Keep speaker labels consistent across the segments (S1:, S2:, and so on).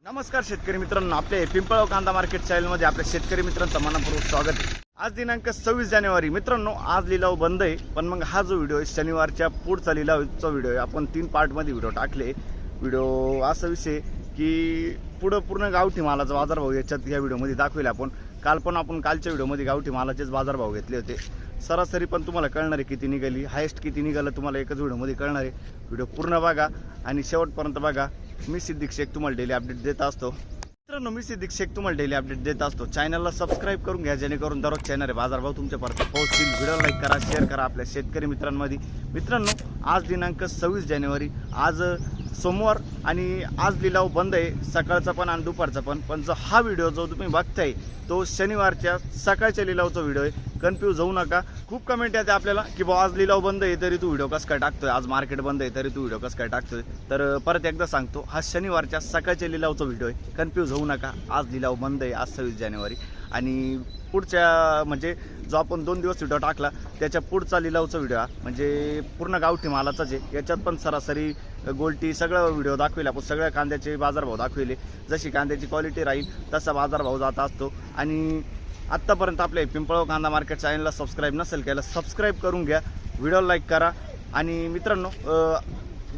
S1: नमस्कार शेतकरी मित्रांनो, आपल्या पिंपळगाव कांदा मार्केट चॅनलमध्ये आपल्या शेतकरी मित्रांचं मनपूर्वक स्वागत आहे। आज दिनांक 26 जानेवारी मित्रांनो, आज लिलाव बंद आहे, पण मग हा जो व्हिडिओ आहे शनिवारच्या पुढचा लिलावचा व्हिडिओ आहे। आपण 3 पार्टमध्ये व्हिडिओ टाकले। व्हिडिओ असा विषय की पुढं पूर्ण गावठी मालाचा बाजारभाव याच्यात या व्हिडिओमध्ये दाखवले आपण। काल पण आपण कालच्या व्हिडिओमध्ये गावठी मालाचेच बाजारभाव घेतले होते। सरासरी पण तुम्हाला कळणार आहे किती निघाली, हायेस्ट किती निघालं तुम्हाला एकच व्हिडिओमध्ये कळणार आहे। व्हिडिओ पूर्ण बघा आणि शेवटपर्यंत बघा। मी सिद्दीक शेख तुम्हाला डेली अपडेट देत असतो। मित्रांनो, मी सिद्दीक शेख तुम्हाला डेली अपडेट देत असतो। चॅनलला सबस्क्राईब करून घ्या, जेणेकरून दररोज चॅनल आहे बाजारभाव तुमच्यापर्यंत पोहोचतील। व्हिडिओ लाईक करा, शेअर करा आपल्या शेतकरी मित्रांमध्ये। मित्रांनो, आज दिनांक 26 जानेवारी, आज सोमवार आणि आज लिलाव बंद आहे, सकाळचा पण आणि दुपारचा पण जो हा व्हिडिओ जो तुम्ही बघताय तो शनिवारच्या सकाळच्या लिलावचा व्हिडिओ आहे। कन्फ्यूज होऊ नका। खूप कमेंट येते आपल्याला की बा आज लिलाव बंद आहे तरी तू व्हिडिओ कसं काय टाकतोय, आज मार्केट बंद आहे तरी तू व्हिडिओ कसं काय टाकतोय। तर परत एकदा सांगतो, हा शनिवारच्या सकाळच्या लिलावचा व्हिडिओ आहे। कन्फ्यूज होऊ नका, आज लिलाव बंद आहे, आज 26 जानेवारी। आणि पुढच्या म्हणजे जो आपण 2 दिवस व्हिडिओ टाकला त्याच्या पुढचा लिलावचा व्हिडिओ म्हणजे पूर्ण गावठी मालाचाच आहे। याच्यात पण सरासरी गोल्टी सगळं व्हिडिओ दाखविले आपण, सगळ्या कांद्याचे बाजारभाव दाखविले। जशी कांद्याची क्वालिटी राहील तसा बाजारभाव जात असतो। आणि आत्तापर्यंत आपल्या पिंपळगाव कांदा मार्केट चॅनलला सबस्क्राईब नसेल केलं, सबस्क्राईब करून घ्या, व्हिडिओ लाईक करा। आणि मित्रांनो,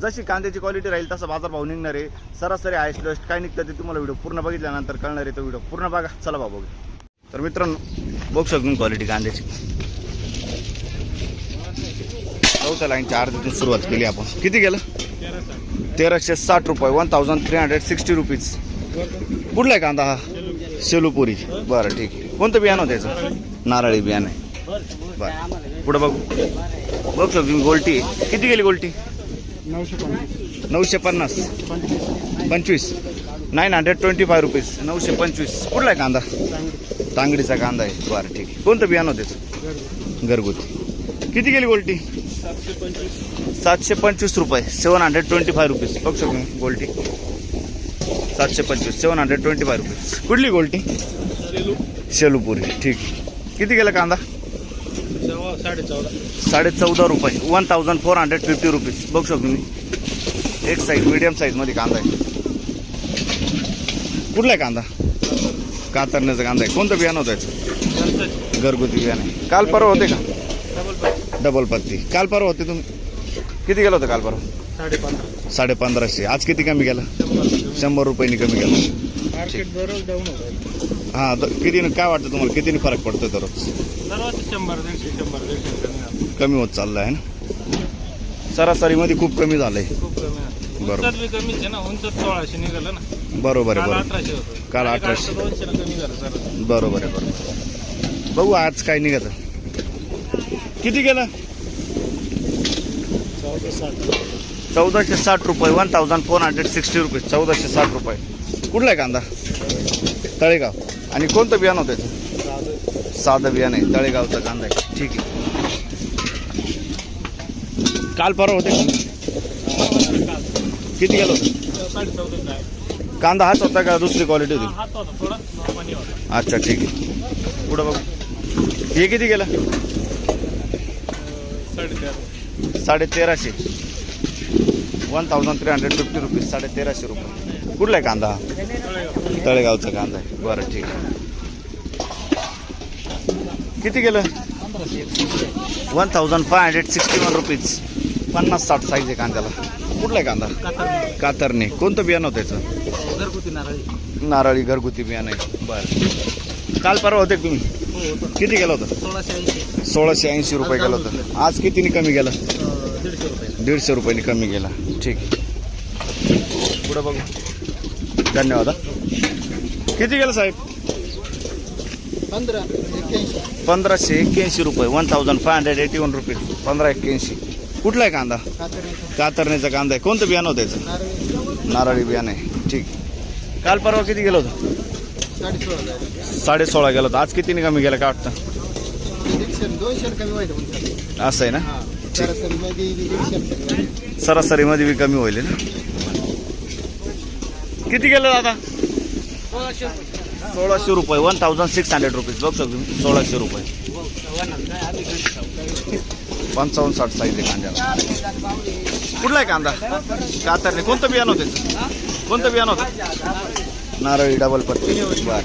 S1: जशी कांद्याची क्वालिटी राहील तसा बाजारभाव निघणार आहे। सरासरी हायस्ट लोएस्ट काय निघतं ते तुम्हाला व्हिडिओ पूर्ण बघितल्यानंतर कळणार आहे। तो व्हिडिओ पूर्ण बघा, चला बघू। तर मित्रांनो, बघू शकतो क्वालिटी कांद्याची। चौथ्या लाईनच्या अर्ध्यातून सुरुवात केली आपण। किती गेलं? 1360 रुपये, 1360 रुपीज। कुठला आहे कांदा हा? शेलूपुरी। बरं, ठीक आहे। कोणतं बियाणं होतं त्याचं? नारळी बियाणं आहे। बरं, पुढं बघू शकतो तुम्ही गोल्टी। किती गेली गोल्टी? 950 25 925 रुपीज, 925। कुठला आहे कांदा? तांगडीचा कांदा आहे। बरं, ठीक आहे। कोणतं बियाणं होतं त्याचं? घरगुती। किती गेली गोल्टी? 725 रुपये, 725 रुपीज। बघू शकतो गोल्टी 725, 725 रुपीज। कुठली गोल्टी? शेलूपुरी, ठीक आहे। किती गेला कांदा? 14.5 रुपये, 1450 रुपीज। बघू शकतो तुम्ही एक साईज मीडियम साईजमध्ये कांदा आहे। कुठला आहे कांदा? कातरण्याचा कांदा आहे। कोणतं बियाणं होतं याचं? घरगुती बियाणं आहे। काल परवा होते का? डबल पत्ती। काल परवा होते तुम्ही? किती गेलं होतं काल परवा? 1550। आज किती कमी गेला? 100 रुपयांनी कमी गेला। हां, किती काय वाटतं तुम्हाला, कितीने फरक पडतो दररोज?
S2: 100
S1: कमी होत चाललं आहे ना? सरासरीमध्ये खूप कमी झालंय। बरोबर, बरोबर आहे, बरोबर। काल 1800, बरोबर आहे, बरोबर। बघू आज काय निघत। किती गेलं? 1460 रुपये, 1460 रुपये, 1460 रुपये। कुठला आहे कांदा? तळेगाव। आणि कोणतं बियाणं होतं त्याचं? साधं बियाणं आहे, तळेगावचा कांदा आहे, ठीक आहे। काल परवा होते का? किती गेलं होतं? कांदा हाच होता का दुसरी क्वालिटी होती? अच्छा, ठीक आहे। पुढं बघू, हे किती गेलं? 1350, 1350 रुपीज, 1350 रुपये। कुठला आहे कांदा? तळेगावचा कांदा आहे। बरं, ठीक आहे। किती गेलं? 1561 रुपीज, 50-60 साईज आहे कांद्याला। कुठला आहे कांदा? कातरणे। कोणतं बियाणं होतं त्याचं?
S2: घरगुती नारळी।
S1: नारळी घरगुती बियाणं आहे। बरं, काल परवा होते तुम्ही? किती गेलं होतं? 1680 रुपये गेलं होतं। आज कितीने कमी गेलं? 150 रुपयांनी कमी गेला, ठीक आहे। पुढं बघू, धन्यवाद। किती गेलं साहेब? 1581 रुपये, 1581 रुपीज, 1581। कुठला आहे कांदा? कातरण्याचा कांदा आहे। कोणतं बियाणं होतं त्याचं? नारळी बियाणं आहे, ठीक। काल परवा किती गेलं होतं? 16.5 गेलं होतं। आज कितीने कमी गेलं काय वाटतं?
S2: 200 कमी व्हायचं
S1: असं आहे ना? सरासरीमध्ये बी कमी होईल ना? किती गेलं दादा? 1600 रुपये, 1600 रुपीज। बघू शकतो तुम्ही 1600 रुपये, 55-60 साईज आहे कांद्याला। कुठला आहे कांदा? कातरणे। कोणतं बियाणं होतं? कोणतं बियाणं होतं? नारळी डबल पत्ती. बर.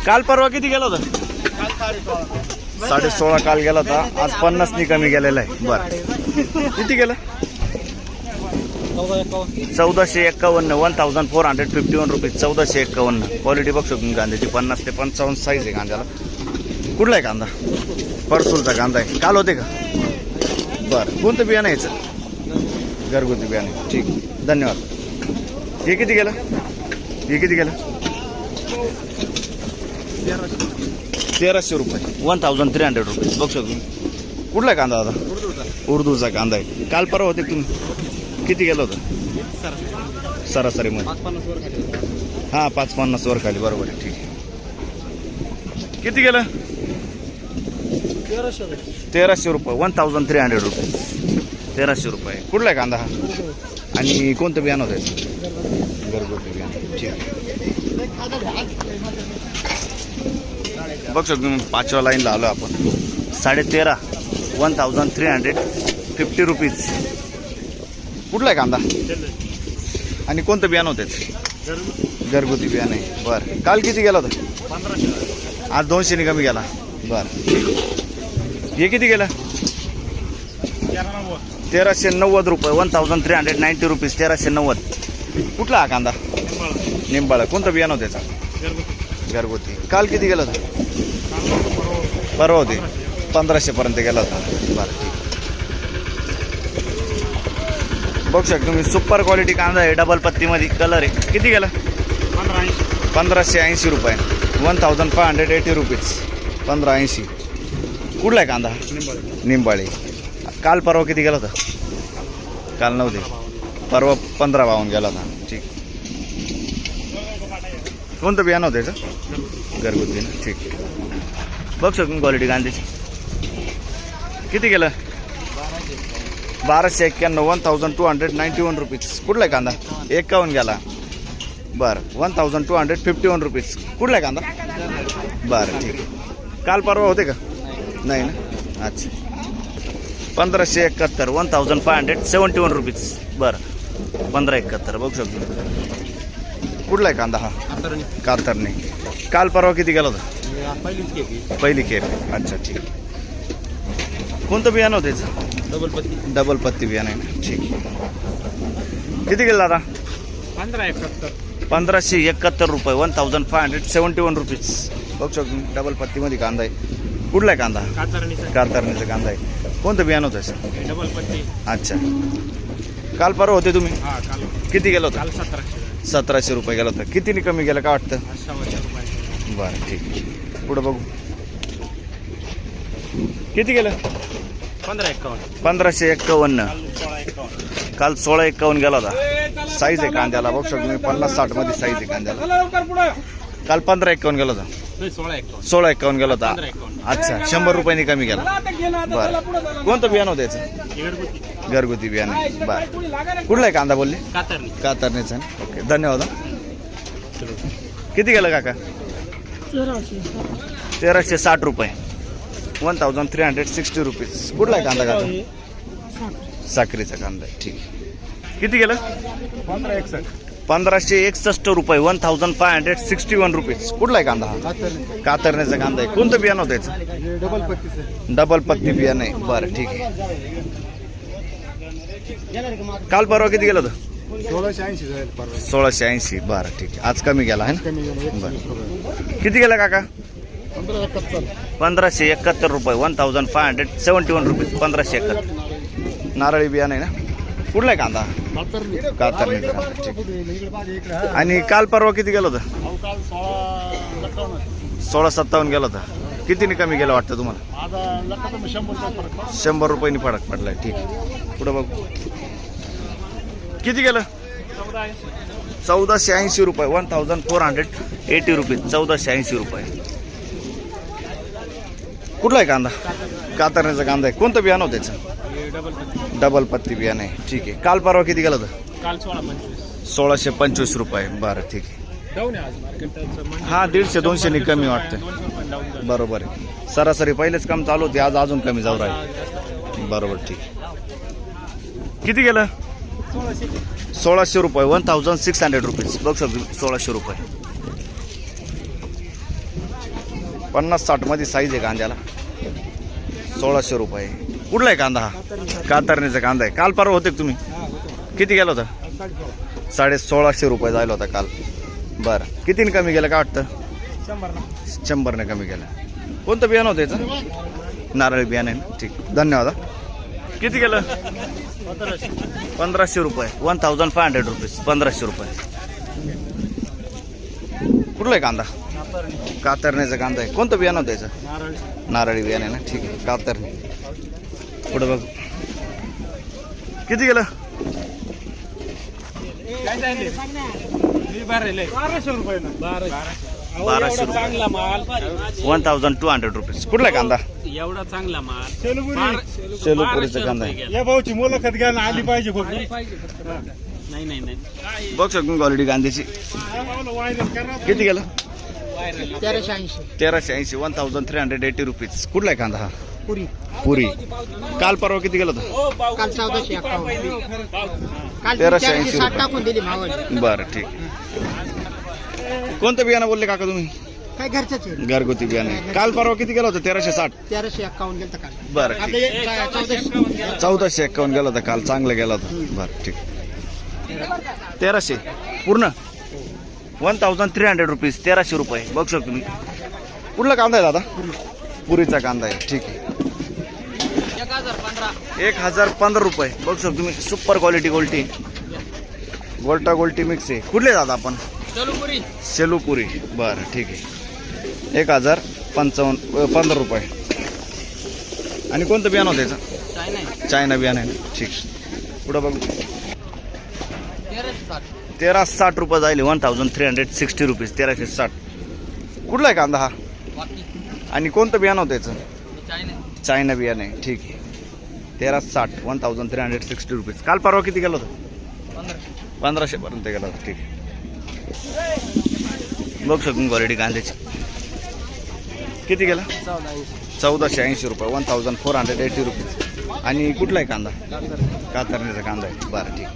S1: काल परवा किती गेला होता? 16.5 काल गेला होता. आज 50 नी कमी गेलेला आहे. बर. किती गेलं? 1451. 1451 रुपीज. 1451. क्वालिटी बघ शकतो कांद्याची. 50 ते 55 साईज आहे कांद्याला. कुठला आहे कांदा? परसूलचा कांदा आहे. काल होते का? बरं. कोणतं बियाणं यायचं? घरगुती बियाणं. ठीक. धन्यवाद. हे किती गेलं? हे किती गेलं? 1300 रुपये. 1300 रुपये. बघ शकतो. कुठला आहे कांदा दादा? उर्दूचा कांदा आहे. काल परवा होते तुम्ही किती गेलं होतं? सरासरीमध्ये 550 वर खाली. बरोबर आहे. ठीक आहे. किती गेलं? 1300 रुपये. 1300 रुपये. 1300 रुपये. कुठला आहे कांदा हा? आणि कोणतं बियाणं होतं? घरगुती बियाणं. ठीक आहे. बघ शकतो मी 5व्या लाईनला आलो आपण. 13.5. 1350 रुपीज. कुठला आहे कांदा? आणि कोणतं बियाणं होतं? घरगुती बियाणं आहे. बरं. काल किती गेला होता? 1500. आज 200 कमी गेला. बरं. हे किती गेलं? 1390 रुपये. 1390 रुपीज. 1390. कुठला हा कांदा? निंबाळा. कोणतं बियाणं होतं त्याचं? घरगुती. काल किती गेलं होतं? परवा होते 1500 पर्यंत गेला होता. बरं. ठीक. बघू शकतो तुम्ही सुपर क्वालिटी कांदा आहे. डबल पत्तीमध्ये कलर आहे. किती गेला? 1580 रुपये. 1580 रुपीज. 1580. कुठला आहे कांदा? निंबाळी. काल परवा किती गेला होता? काल नव्हते. परवा 15 वाहून गेला होता. ठीक. कोणतं बियाणं होतं याचं? घरगुती ना. ठीक. बघ शकतो क्वालिटी कांद्याची. किती गेलं? 1291. 1291 रुपीज. कुठला आहे कांदा? 51 गेला. बरं. 1251 रुपीज. कुठला आहे कांदा? बरं. ठीक आहे. काल परवा होते का? नाही ना. अच्छा. 1571. 1571 रुपीज. बरं. 1571. बघू शकतो. कुठला आहे कांदा हा? कातरणे. काल परवा किती गेला होता? पहिली खेप. अच्छा. ठीक. कोणतं बियाणं होतं याचं? डबल पत्ती बियाणं आहे ना. ठीक. किती गेलं दादा? 1571 रुपये. 1571 रुपीज. बघू शकतो. डबल पत्तीमध्ये कांदा आहे. कुठला आहे कांदा? कातरणीचा कांदा आहे. कोणतं बियाणं होतं याचं? डबल पत्ती. अच्छा. काल परवा होते तुम्ही किती गेलं होतं? 1700 रुपये गेला होता. कितीने कमी गेलं का वाटतं? बरं. ठीक. पुढं बघू. किती गेलं? 1551. काल 1651 गेला होता. साईज आहे कांद्याला. बघू शकतो मी 50-60 मध्ये साईज आहे कांद्याला. काल 1551 गेला होता. 1651 गेला होता. अच्छा. 100 रुपयांनी कमी गेला. बरं. कोणतं बियाणं होतं याचं? घरगुती बियाणं. बरं. कुठला आहे कांदा बोलले? कातरणीचा. ओके. धन्यवाद. किती गेलं काका? 1360 रुपये. 1360 रुपीज. कुठला आहे कांदा काका? साखरेचा कांदा आहे. ठीक. किती गेलं? 1561 रुपये. 1561 रुपीज. कुठला आहे कांदा हा? कातरण्याचा कांदा आहे. कोणतं बियाणं होतं याचं? डबल पत्ती बियाणं आहे. बरं. ठीक आहे. काल परवा किती गेलं होतं? 1680. बरं. ठीक आहे. आज कमी गेला आहे ना. बरं. किती गेला काका? 1571 रुपये. 1571 रुपीज. 1571. नारळी बियाणं आहे ना. कुठला आहे कांदा? कातरणीचा कांदा. ठीक. आणि काल परवा किती गेलं होतं? 1657 गेला होता. कितीने कमी गेला वाटतं तुम्हाला? 100 रुपयांनी फरक पडलाय. ठीक. पुढं बघू. किती गेलं? 1480 रुपये. 1480 रुपीज. 1480 रुपये. कुठला आहे कांदा? कातरण्याचा कांदा आहे. कोणतं बियाणं होतं त्याचं? डबल पत्ती बियाणं आहे. ठीक आहे. काल परवा किती गेलं होतं? 1625 रुपये. बरं. ठीक आहे. हा 150-200 कमी वाटतं. बरोबर आहे. सरासरी पहिलेच कम चालू होते. आज अजून कमी जाऊ राहील. बरोबर. ठीक. किती गेलं? 1600 रुपये 1600 रुपीज बघू शकतो 1600 रुपये 50-60 मध्ये साईज आहे कांद्याला 1600 रुपये. कुठला आहे कांदा हा? कातरणीचा कांदा आहे. काल परवा होते का तुम्ही? किती गेला होता? 1650 रुपये जायला होता काल. बरं कितीने कमी गेलं काय वाटतं? 100ने कमी गेलं. कोणतं बियाणं होतं याचं? नारळी बियाणं आहे ना. ठीक धन्यवाद. किती गेलं? 1500 रुपये 1500 रुपीज 1500 रुपये. कुठला आहे कांदा? कातरणीचा कांदा आहे. कोणतं बियाणं होतं याचं? नारळी बियाणं आहे ना. ठीक आहे कातरणी. पुढे बघ किती गेलं?
S3: 1200 रुपये
S1: 1200 1200 रुपीज. कुठला आहे कांदा?
S3: एवढा चांगला माल
S1: शेलूपुरीचा कांदा आहे.
S3: या भाऊची मुलाखत घ्यायला आली पाहिजे नाही नाही नाही
S1: बघ शकतो क्वालिटी कांद्याची. किती गेलं? 1380 1380 रुपीज. कुठला आहे कांदा हा? पुरी. काल परवा किती गेलं होतं?
S2: काल 1451 काल
S1: 1380
S2: 460 टाकून दिली मावळ.
S1: बरं ठीक. कोणतं बियाणं बोलले काका तुम्ही?
S2: काय घरच्याच आहे.
S1: घरगुती बियाणे. काल परवा किती गेलं होतं? 1360.
S2: 1351 गेलं काल.
S1: बरं
S2: आता
S1: ठीक. 1451 गेलं होतं काल. चांगलं गेलं होतं. बरं ठीक. 1300 पूर्ण 1300 रुपीज 1300 रुपये बघू शकतो तुम्ही. कुठला कांदा आहे दादा? पुरीचा कांदा आहे. ठीक आहे 1015 रुपये बघू शकतो तुम्ही. सुपर क्वालिटी गोल्टी गोल्टा गोल्टी मिक्स आहे. कुठले दादा आपण? शेलूपुरी. बरं ठीक आहे 1015 रुपये. आणि कोणतं बियाणं होतं याचं? चायना बियाणं आहे ना. ठीक. पुढं बघू 1360 रुपये जाईल 1360 रुपीज 1360. कुठला आहे कांदा हा? आणि कोणतं बियाणं होतं याचं? चायना बियाणं आहे. ठीक आहे 1360 1360 रुपीज. काल परवा किती गेलं होतं? 1500 पर्यंत गेला होता. ठीक आहे बघू शकून क्वालिटी कांद्याची. किती गेला? 1480 रुपये 1480 रुपीज. आणि कुठला आहे कांदा? कातरणीचा कांदा आहे. बरं ठीक.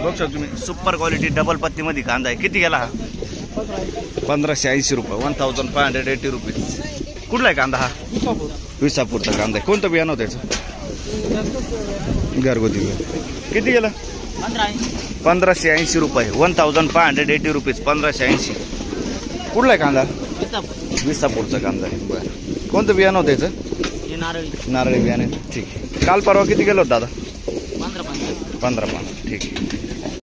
S1: बघू शकतो तुम्ही सुपर क्वालिटी डबल पत्तीमध्ये कांदा आहे. किती गेला हा? 1580 रुपये 1580 रुपीज. कुठला आहे कांदा हा? विसापूरचा कांदा आहे. कोणतं बियाणं होतं याचं? घरगुती बियाणं. किती गेलं? 1580 रुपये 1580 रुपीज 1580. कुठला आहे कांदा? विसापूरचा कांदा आहे. बरं कोणतं बियाणं होतं याचं? नारळी बियाणं. ठीक आहे. काल परवा किती गेलं होतं दादा? 15. ठीक आहे